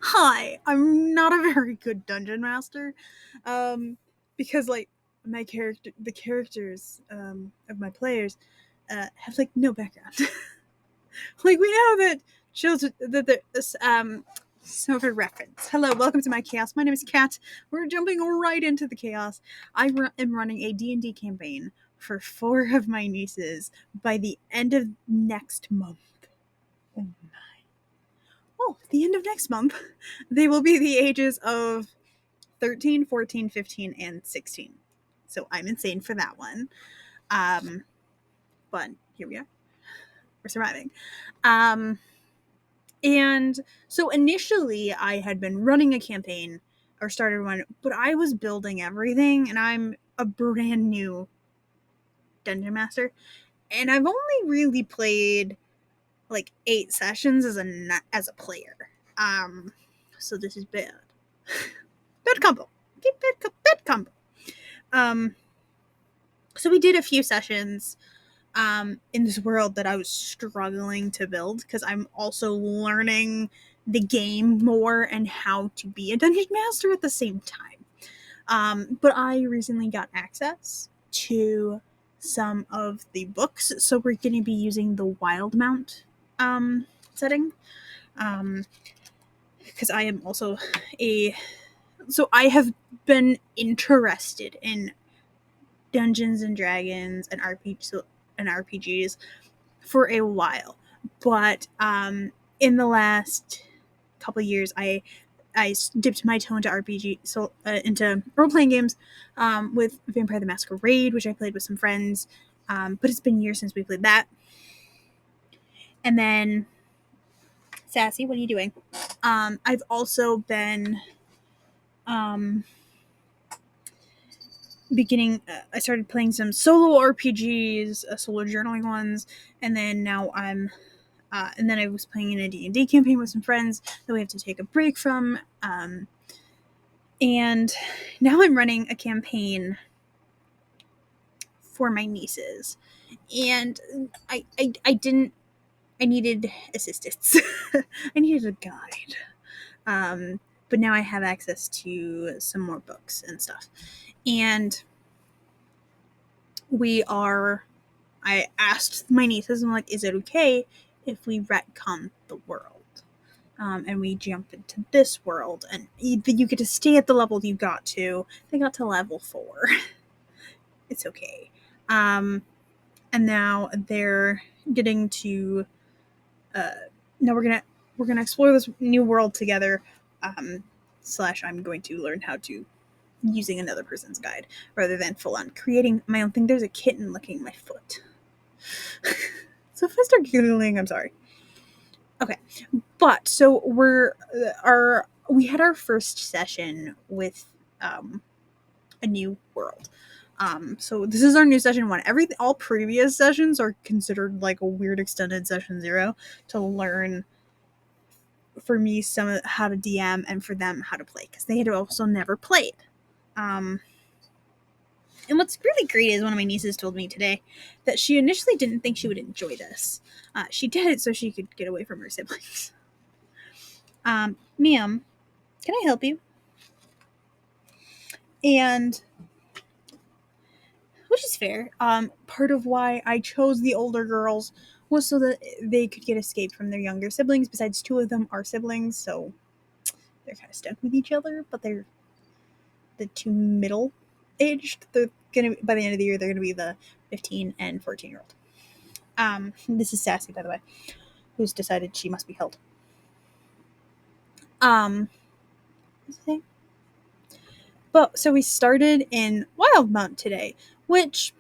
Hi, I'm not a very good dungeon master, because like the characters of my players have like no background. Like we know that children that there's so for reference. Hello, welcome to my chaos. My name is Kat. We're jumping right into the chaos. Am running a D&D campaign for 4 of my nieces by the end of next month. Oh the end of next month, they will be the ages of 13, 14, 15, and 16. So I'm insane for that one. But here we are. We're surviving. And so initially I had been running a campaign or started one, but I was building everything and I'm a brand new dungeon master. And I've only really played like 8 sessions as a player. So this is bad. Bad combo. Bad combo. So we did a few sessions in this world that I was struggling to build because I'm also learning the game more and how to be a dungeon master at the same time. But I recently got access to some of the books, so we're going to be using the wild mount setting. Because I am also so I have been interested in Dungeons and Dragons and RPGs for a while, but in the last couple of years, I dipped my toe into into role playing games with Vampire the Masquerade, which I played with some friends, but it's been years since we played that. And then, Sassy, what are you doing? I've also been I started playing some solo RPGs, solo journaling ones, and then now and then I was playing in a D&D campaign with some friends that we have to take a break from, and now I'm running a campaign for my nieces, and I needed assistance. I needed a guide, but now I have access to some more books and stuff, and I asked my nieces, I'm like, is it okay if we retcon the world? And we jump into this world, and you get to stay at the level you got to. They got to level 4. It's okay. And now they're getting to. Now we're gonna explore this new world together. Slash, I'm going to learn how to using another person's guide rather than full on creating my own thing. There's a kitten licking my foot. So if I start giggling, I'm sorry. Okay, but so we had our first session with a new world. So this is our new session 1. All previous sessions are considered like a weird extended session 0 to learn for me some of how to DM and for them how to play because they had also never played. And what's really great is one of my nieces told me today that she initially didn't think she would enjoy this. She did it so she could get away from her siblings. Ma'am, can I help you? And which is fair. Part of why I chose the older girls was so that they could get escape from their younger siblings. Besides, 2 of them are siblings, so they're kind of stuck with each other. But they're the 2 middle aged. They're gonna by the end of the year they're gonna be the 15 and 14-year-old. This is Sassy, by the way, who's decided she must be held. But so we started in Wildmount today, which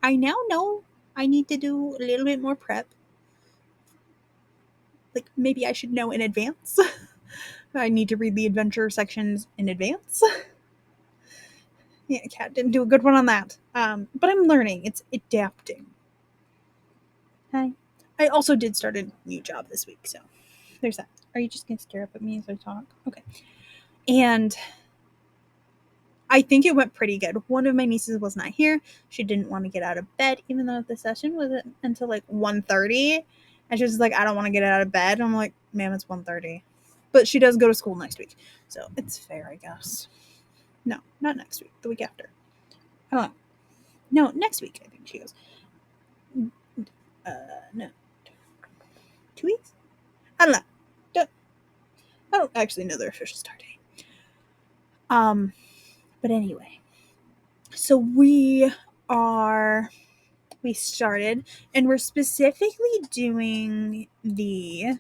I now know I need to do a little bit more prep. Like maybe I should know in advance. I need to read the adventure sections in advance. Yeah, Kat didn't do a good one on that. But I'm learning. It's adapting. Hi. I also did start a new job this week, so there's that. Are you just gonna stare up at me as I talk? Okay. And I think it went pretty good. One of my nieces was not here. She didn't want to get out of bed, even though the session was until like 1:30. And she was like, I don't want to get out of bed. I'm like, ma'am, it's 1:30. but she does go to school next week, so it's fair, I guess. No, not next week. The week after. I don't know. No, next week. I think she goes. No, 2 weeks. I don't know. I don't actually know their official start date. But anyway, so we started, and we're specifically doing the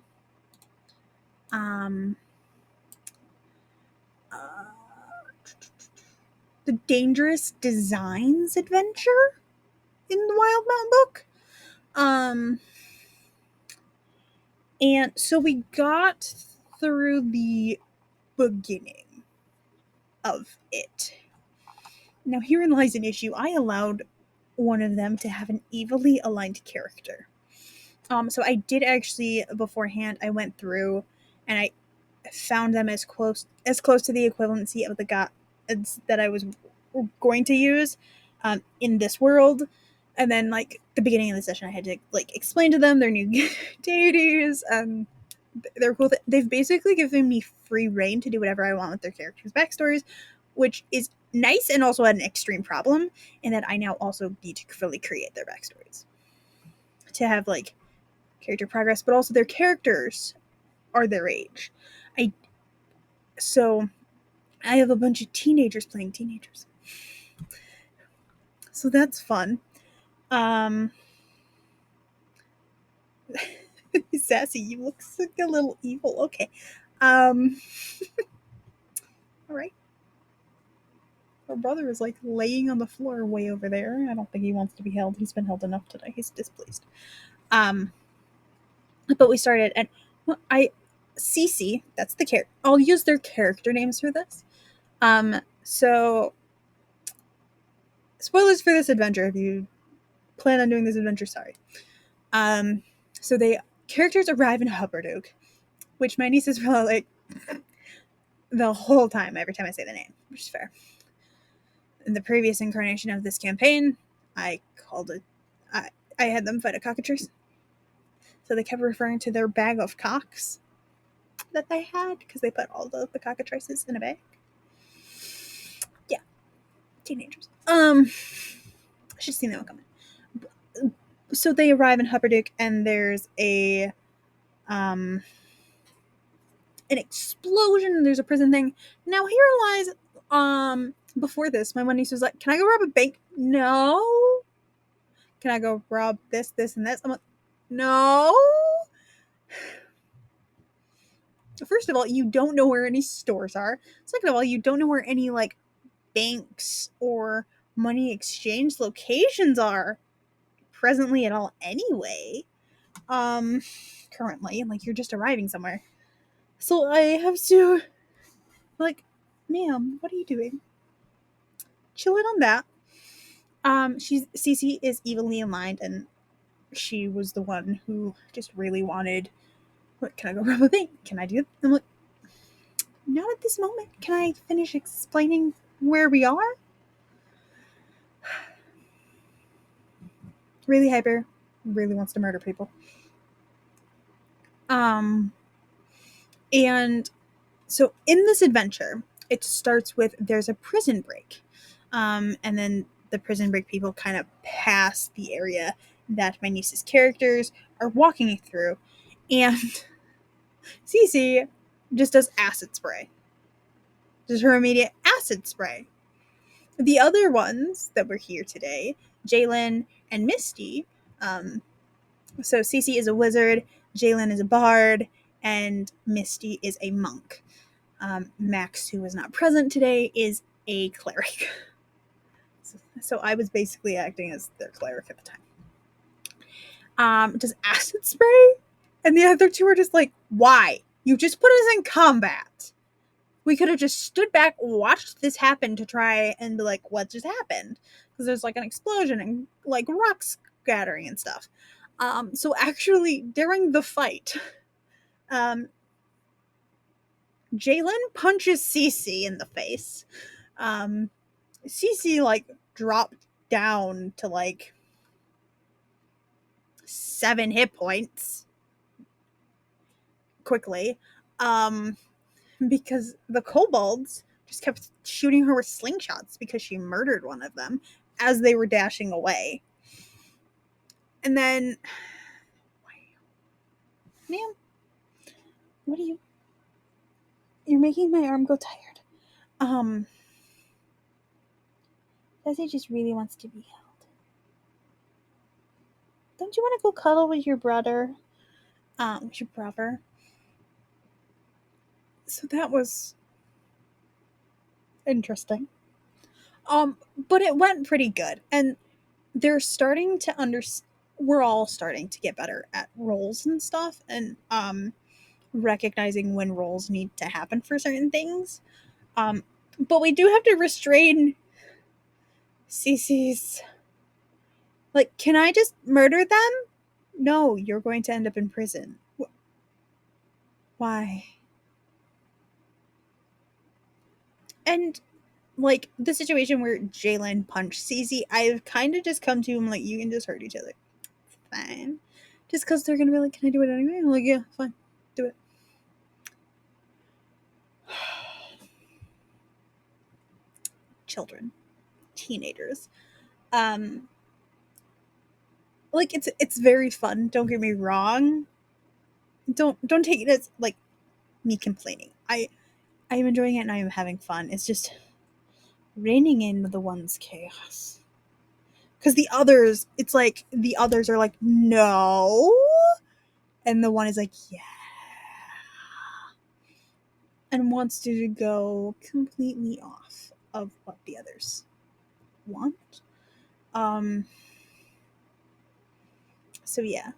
the Dangerous Designs adventure in the Wild Mountain book. And so we got through the beginning of it. Now, herein lies an issue. I allowed one of them to have an evilly aligned character. So I did actually beforehand. I went through and I found them as close to the equivalency of the gods that I was going to use in this world. And then, like, the beginning of the session, I had to like explain to them their new deities. They're cool. They've basically given me free reign to do whatever I want with their characters' backstories, which is nice and also an extreme problem in that I now also need to fully create their backstories to have like character progress, but also their characters are their age. So I have a bunch of teenagers playing teenagers, so that's fun. Sassy, you look like a little evil. Okay. All right. Our brother is like laying on the floor way over there. I don't think he wants to be held. He's been held enough today. He's displeased. But we started, and Cece, that's the character. I'll use their character names for this. So spoilers for this adventure if you plan on doing this adventure, sorry. So the characters arrive in Hupperdook, which my niece is really like the whole time, every time I say the name, which is fair. In the previous incarnation of this campaign, I had them fight a cockatrice. So they kept referring to their bag of cocks that they had because they put all the cockatrices in a bag. Yeah, teenagers. I should have seen that one coming. So they arrive in Hupperdook, and there's an explosion, and there's a prison thing. Now here lies before this, my one niece was like, "Can I go rob a bank?" No. Can I go rob this, and this? I'm like, no. First of all, you don't know where any stores are. Second of all, you don't know where any like banks or money exchange locations are presently at all anyway. Currently, like, you're just arriving somewhere. So I have to like, ma'am, what are you doing? Chill it on that. Cece is evenly aligned, and she was the one who just really wanted, what, can I go rob a bank? Can I do it? I'm like, not at this moment. Can I finish explaining where we are? Really hyper, really wants to murder people. And so in this adventure, it starts with there's a prison break. And then the prison break people kind of pass the area that my niece's characters are walking through. And Cece just does acid spray. Just her immediate acid spray. The other ones that were here today, Jalen and Misty, so Cece is a wizard, Jalen is a bard, and Misty is a monk. Max, who was not present today, is a cleric. So I was basically acting as their cleric at the time. Does acid spray? And the other two are just like, why? You just put us in combat. We could have just stood back, watched this happen to try and be like, what just happened? Because there's like an explosion and like rocks scattering and stuff. So actually, during the fight, Jalen punches Cece in the face. Cece like dropped down to like 7 hit points quickly. because the kobolds just kept shooting her with slingshots because she murdered one of them as they were dashing away. And then, ma'am, what are you? You're making my arm go tired. Desi just really wants to be held. Don't you want to go cuddle with your brother? Your brother. So that was interesting. But it went pretty good, and they're starting to we're all starting to get better at roles and stuff, and recognizing when roles need to happen for certain things. But we do have to restrain Cece's. Like, can I just murder them? No, you're going to end up in prison. Why? And like the situation where Jalen punched Cece, I've kind of just come to him like, you can just hurt each other. It's fine. Just because they're gonna be like, can I do it anyway? I'm like, yeah, fine, do it. Children, teenagers, like it's very fun. Don't get me wrong. Don't take it as like me complaining. I am enjoying it and I am having fun. It's just reining in the one's chaos. Because the others, it's like the others are like, no. And the one is like, yeah. And wants to go completely off of what the others want. So yeah.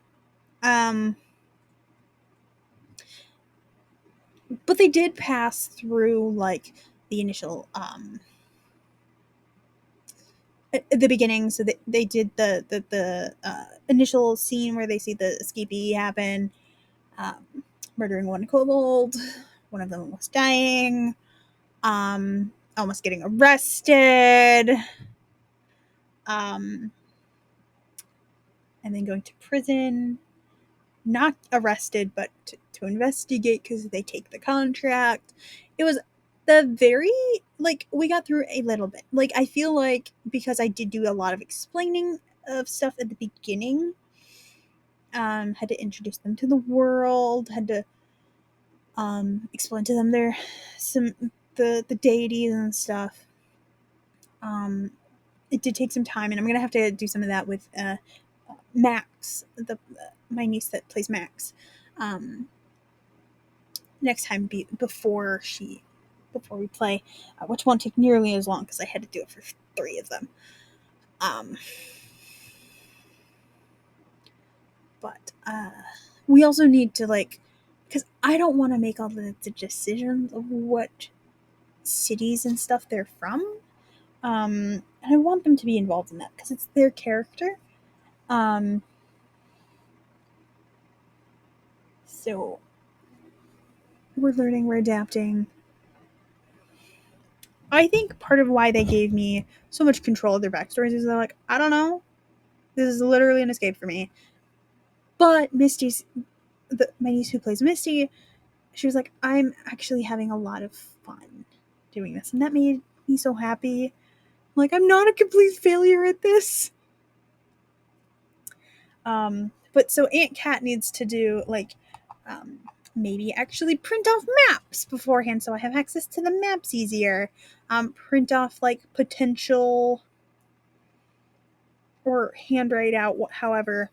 But they did pass through like the initial at the beginning, so they did the initial scene where they see the escapee happen, murdering one kobold. One of them was dying, almost getting arrested, and then going to prison. Not arrested, but to investigate because they take the contract. It was the very, like, we got through a little bit. Like, I feel like because I did do a lot of explaining of stuff at the beginning, had to introduce them to the world, had to explain to them the deities and stuff. It did take some time, and I'm gonna have to do some of that with Max, my niece that plays Max, next time before we play, which won't take nearly as long because I had to do it for 3 of them. But we also need to, like, because I don't want to make all the decisions of what cities and stuff they're from. And I want them to be involved in that because it's their character. So we're learning, we're adapting. I think part of why they gave me so much control of their backstories is they're like, I don't know, this is literally an escape for me. But Misty's, my niece who plays Misty, she was like, I'm actually having a lot of fun doing this, and that made me so happy. Like, I'm not a complete failure at this. But so Aunt Cat needs to do, like, maybe actually print off maps beforehand so I have access to the maps easier. Print off, like, potential or handwrite out, however,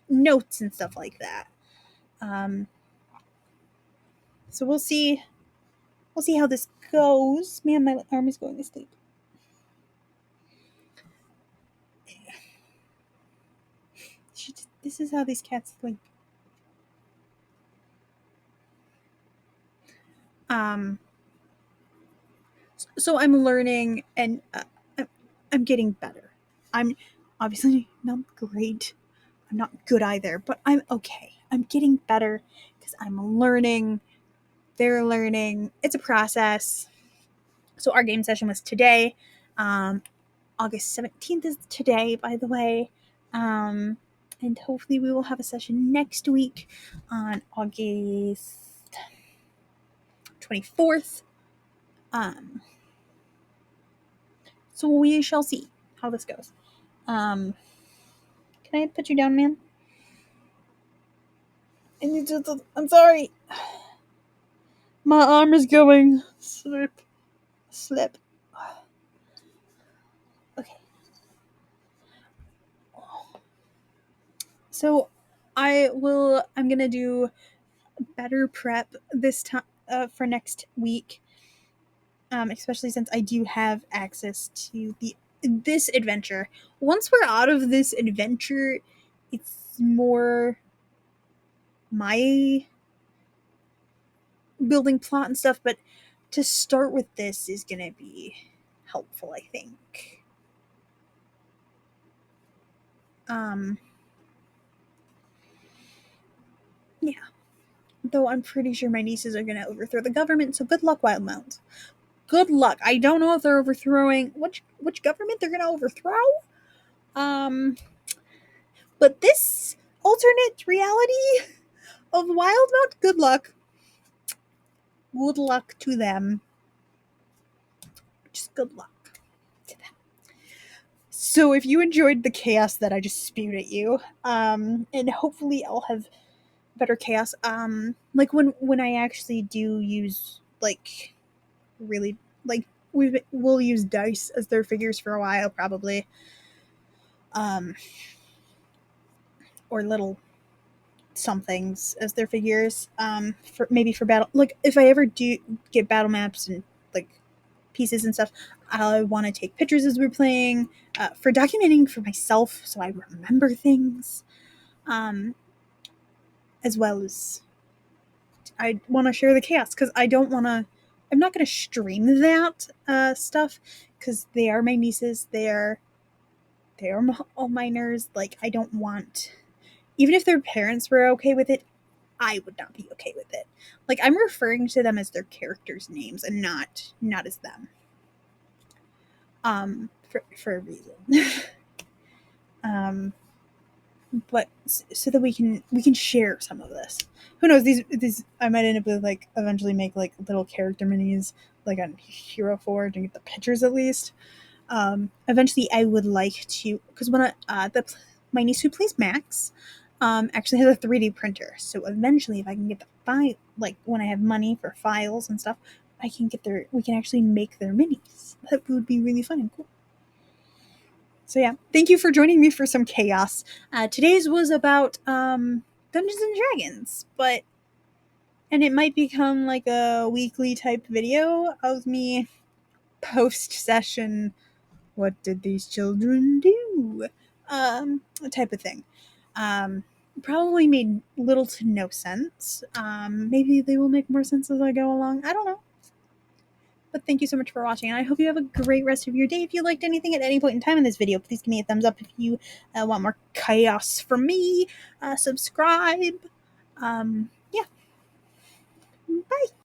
notes and stuff like that. So we'll see how this goes. Man, my arm is going to sleep. This is how these cats sleep. So I'm learning, and I'm getting better. I'm obviously not great. I'm not good either, but I'm okay. I'm getting better because I'm learning. They're learning. It's a process. So our game session was today. August 17th is today, by the way. And hopefully we will have a session next week on August 24th. So we shall see how this goes. Can I put you down, man? I'm sorry. My arm is going. Slip. Okay. So I'm gonna do better prep this time for next week. Especially since I do have access to this adventure. Once we're out of this adventure, it's more my building plot and stuff, but to start with this is gonna be helpful, I think. Yeah. Though I'm pretty sure my nieces are gonna overthrow the government, so good luck, Wildmount. Good luck. I don't know if they're overthrowing which government they're gonna overthrow. But this alternate reality of Wildmount, good luck. Good luck to them. Just good luck to them. So if you enjoyed the chaos that I just spewed at you, and hopefully I'll have better chaos. Like when I actually do use like really like we'll use dice as their figures for a while probably. Or little somethings as their figures. For maybe for battle, like if I ever do get battle maps and like pieces and stuff, I want to take pictures as we're playing for documenting for myself, so I remember things. As well as I want to share the chaos because I don't want to. I'm not going to stream that stuff because they are my nieces. They are all minors. Like I don't want. Even if their parents were okay with it, I would not be okay with it. Like I'm referring to them as their characters' names and not as them. For a reason. But so that we can share some of this. Who knows? These I might end up with like eventually make like little character minis like on Hero Forge and get the pictures at least. Eventually, I would like to because when my niece who plays Max actually has a 3D printer. So eventually, if I can get the file, like when I have money for files and stuff, we can actually make their minis. That would be really fun and cool. So yeah, thank you for joining me for some chaos. Today's was about Dungeons and Dragons, and it might become like a weekly type video of me post session. What did these children do? Type of thing. Probably made little to no sense. Maybe they will make more sense as I go along. I don't know. But thank you so much for watching, and I hope you have a great rest of your day. If you liked anything at any point in time in this video, please give me a thumbs up. If you want more chaos from me, subscribe. Yeah. Bye.